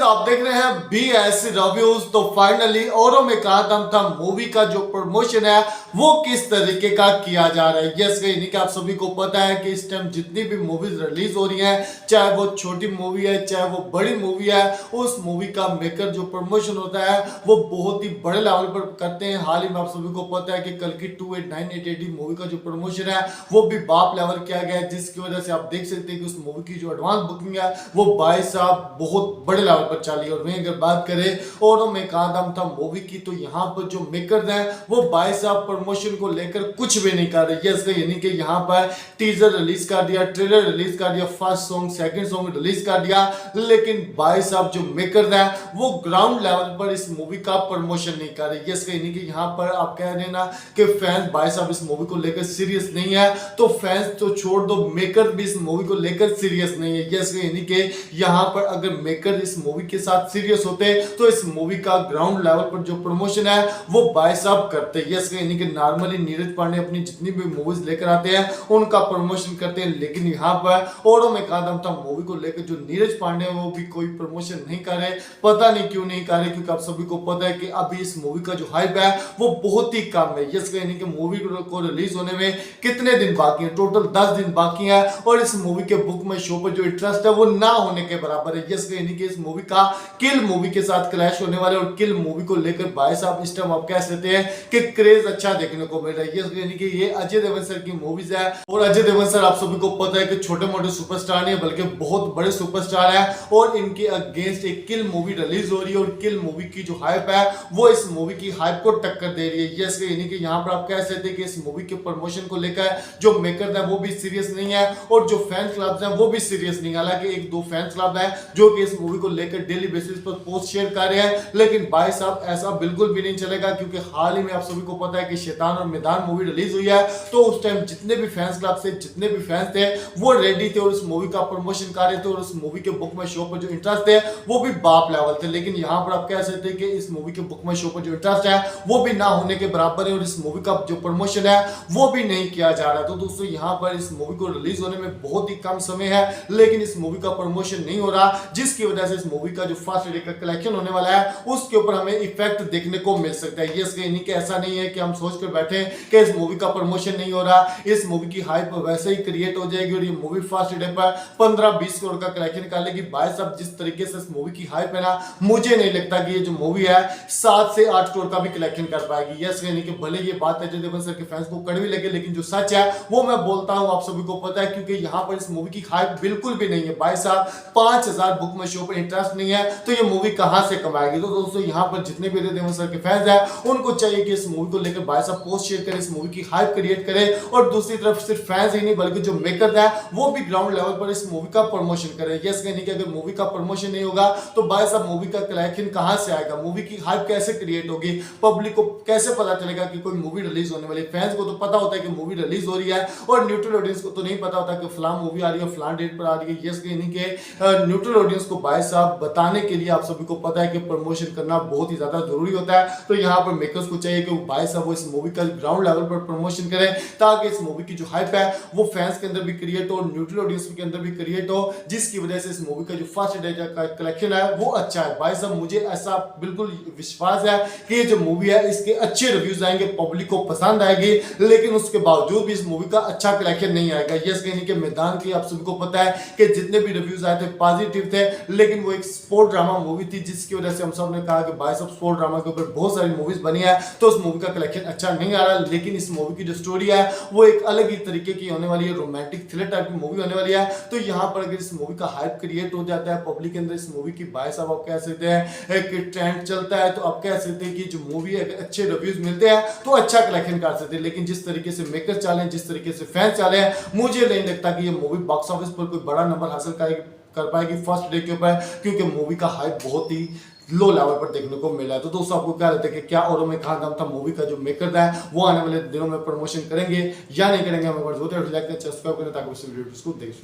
आप देख रहे हैं BS रिव्यूज। तो फाइनली औरों में कहा दम था मूवी का जो प्रमोशन है वो किस तरीके का किया जा रहा है। यस यानी कि आप सभी को पता है कि इस टाइम जितनी भी मूवीज रिलीज हो रही हैं, चाहे वो छोटी मूवी है चाहे वो बड़ी मूवी है, उस मूवी का मेकर जो प्रमोशन होता है वो बहुत ही बड़े लेवल पर करते हैं। हाल ही में आप सभी को पता है कि कल की 289880 मूवी का जो प्रमोशन है वो भी बाप लेवल किया गया है, जिसकी वजह से आप देख सकते हैं कि उस मूवी की जो एडवांस बुकिंग है वो भाई साहब बहुत बड़े लेवल पर चली। और वहीं अगर बात करें और में कहा दम था मूवी की, तो यहाँ पर जो मेकर हैं वो भाई साहब प्रमोशन को लेकर कुछ भी नहीं कर रहे। यस यानी कि यहाँ पर टीजर रिलीज कर दिया, ट्रेलर रिलीज कर दिया, first song second song release कर दिया, लेकिन भाई साहब जो मेकर हैं वो ग्राउंड लेवल पर इस मूवी का प्रमोशन नहीं कर रहे। यस यानी कि यहाँ पर आप कह रहे हैं ना कि फैंस भाई साहब इस मूवी को लेकर सीरियस नहीं है, तो फैंस तो छोड़ दो, मेकर भी इस मूवी को लेकर सीरियस नहीं है। यस यानी कि यहाँ पर अगर मेकर इस मूवी के साथ सीरियस होते तो इस मूवी का ग्राउंड लेवल पर जो प्रमोशन है वो भाई साहब करते। यस यानी कि नॉर्मली नीरज पांडे अपनी जितनी भी मूवीज लेकर आते हैं उनका प्रमोशन करते हैं, लेकिन यहाँ पर औरों में कहा दम था मूवी को लेकर जो नीरज पांडे है वो भी कोई प्रमोशन नहीं कर रहे। पता नहीं क्यों नहीं कर रहे, क्योंकि आप सभी को पता है कि अभी इस मूवी का जो हाइप है वो बहुत ही कम है। यस यानी कि मूवी को रिलीज होने में कितने दिन बाकी है, टोटल 10 दिन बाकी है, और इस मूवी के बुक में शो पर जो इंटरेस्ट है वो ना होने के बराबर है। यस यानी कि इस मूवी का किल मूवी के साथ क्लैश होने वाले, और किल मूवी को लेकर भाई साहब इस टाइम आप कह सकते हैं कि क्रेज अच्छा देखने को मिल रहा है। यस यानी कि ये अजय देवगन सर की मूवीज है, और अजय देवगन सर आप सभी को पता है कि छोटे मोटे सुपरस्टार नहीं बल्कि बहुत बड़े सुपरस्टार है, और इनके अगेंस्ट एक किल मूवी रिलीज हो रही है, और किल मूवी की जो हाइप है वो इस मूवी की हाइप को टक्कर दे रही है। यस यानी कि यहाँ पर आप कह सकते हैं कि इस मूवी के प्रमोशन को लेकर जो मेकर है वो भी सीरियस नहीं है, और जो फैन क्लब है वो भी सीरियस नहीं है। हालांकि एक दो फैन क्लब है जो कि इस मूवी को लेकर डेली बेसिस पर पोस्ट शेयर कर रहे हैं, लेकिन भाई साहब ऐसा बिल्कुल भी नहीं चलेगा, क्योंकि हाल ही में आप सभी को पता है कि शैतान और मैदान मूवी रिलीज हुई है, तो उस टाइम जितने भी फैंस क्लब से जितने भी फैंस थे वो रेडी थे और उस मूवी का प्रमोशन कर रहे थे, और उस मूवी के बुक में शो पर जो इंटरेस्ट थे वो भी बाप लेवल थे। लेकिन यहाँ पर आप कह सकते हैं कि इस मूवी के बुक में शो पर जो इंटरेस्ट है वो भी ना होने के बराबर है, और इस मूवी का जो प्रमोशन है वो भी नहीं किया जा रहा। तो दोस्तों यहाँ पर इस मूवी को रिलीज होने में बहुत ही कम समय है, लेकिन इस मूवी का प्रमोशन नहीं हो रहा, जिसकी वजह से इस मूवी का जो फर्स्ट डे का कलेक्शन होने वाला है उसके ऊपर हमें इफेक्ट देखने को मिल सकता है। यस यानी कि ऐसा नहीं है कि हम सोच कर बैठे कि इस मूवी का प्रमोशन नहीं हो रहा, इस मूवी की हाइप वैसे ही क्रिएट हो जाएगी और ये मूवी फर्स्ट डे पर 15-20 करोड़ का कलेक्शन कर लेगी। भाई साहब जिस तरीके से इस मूवी की हाइप है ना, मुझे नहीं लगता कि ये जो मूवी है 7 से 8 करोड़ का भी कलेक्शन कर पाएगी। यस यानी कि भले ये बात अजय देवगन सर के फैंस को कड़वी लगे, लेकिन जो सच है वो मैं बोलता हूं, आप सभी को पता है, क्योंकि यहाँ पर इस मूवी की हाइप बिल्कुल भी नहीं है। भाई साहब 5000 बुक में शो पर इंटरेस्ट नहीं है तो ये मूवी कहां से कमाएगी। तो दोस्तों यहाँ पर जितने भी अजय देवगन सर के फैंस हैं उनको चाहिए कि इस मूवी को लेकर भाई साहब पोस्ट शेयर करें, इस मूवी की हाइप क्रिएट करें, और दूसरी तरफ सिर्फ फैंस ही नहीं बल्कि जो मेकर है वो भी ग्राउंड लेवल पर इस मूवी का प्रमोशन करें। यस यानी कि अगर मूवी का प्रमोशन नहीं होगा तो भाई साहब मूवी का कलेक्शन कहां से आएगा, मूवी की हाइप कैसे क्रिएट होगी, पब्लिक को कैसे पता चलेगा कि कोई मूवी रिलीज होने वाली। फैंस को तो पता होता है कि मूवी रिलीज हो रही है, और न्यूट्रल ऑडियंस को तो नहीं पता होता कि फलां मूवी आ रही है फलां डेट पर आ रही है। यस यानी कि न्यूट्रल ऑडियंस को भाई साहब बताने के लिए आप सभी को पता है कि प्रमोशन करना बहुत ही ज्यादा जरूरी होता है। तो यहाँ पर मेकर्स को चाहिए कि भाई साहब वो इस मूवी का ग्राउंड लेवल पर प्रमोशन करें, ताकि इस मूवी की जो हाइप है वो फैंस के अंदर भी क्रिएट हो, न्यूट्रल ऑडियंस के अंदर भी क्रिएट हो, जिसकी वजह से इस मूवी का जो फर्स्ट डे का कलेक्शन है वो अच्छा है। भाई साहब मुझे ऐसा बिल्कुल विश्वास है कि ये जो मूवी है इसके अच्छे रिव्यूज आएंगे, पब्लिक को पसंद आएगी, लेकिन उसके बावजूद भी इस मूवी का अच्छा कलेक्शन नहीं आएगा। यस यानी कि मैदान की आप सभी को पता है कि जितने भी रिव्यूज आए थे पॉजिटिव थे, लेकिन वो एक स्पोर्ट ड्रामा मूवी थी, जिसकी वजह से हम सब ने कहा कि भाई साहब स्पोर्ट ड्रामा के ऊपर बहुत सारी मूवीज बनी है तो उस मूवी का कलेक्शन अच्छा नहीं आ रहा। लेकिन इस मूवी की जो स्टोरी है वो एक अलग ही तरीके की होने वाली है, रोमांटिक थ्रिलर टाइप की मूवी होने वाली है। तो यहाँ पर अगर इस मूवी का हाइप क्रिएट हो जाता है पब्लिक के अंदर, इस मूवी की भाई साहब आप कह सकते हैं एक ट्रेंड चलता है, तो आप कह सकते हैं कि जो मूवी है अच्छे रिव्यूज मिलते हैं तो अच्छा कलेक्शन कर सकते हैं। लेकिन जिस तरीके से मेकर चाले, जिस तरीके से फैंस चाले हैं, मुझे नहीं लगता कि ये मूवी बॉक्स ऑफिस पर कोई बड़ा नंबर हासिल कर पाएगी फर्स्ट डे के ऊपर, क्योंकि मूवी का हाइप बहुत ही लो लेवल पर देखने को मिला है। तो दोस्तों आपको क्या लगता है कि क्या औरों में कहा दम था मूवी का जो मेकर है वो आने वाले दिनों में प्रमोशन करेंगे या नहीं करेंगे, हमें सब्सक्राइब करें ताकि वीडियोस को देख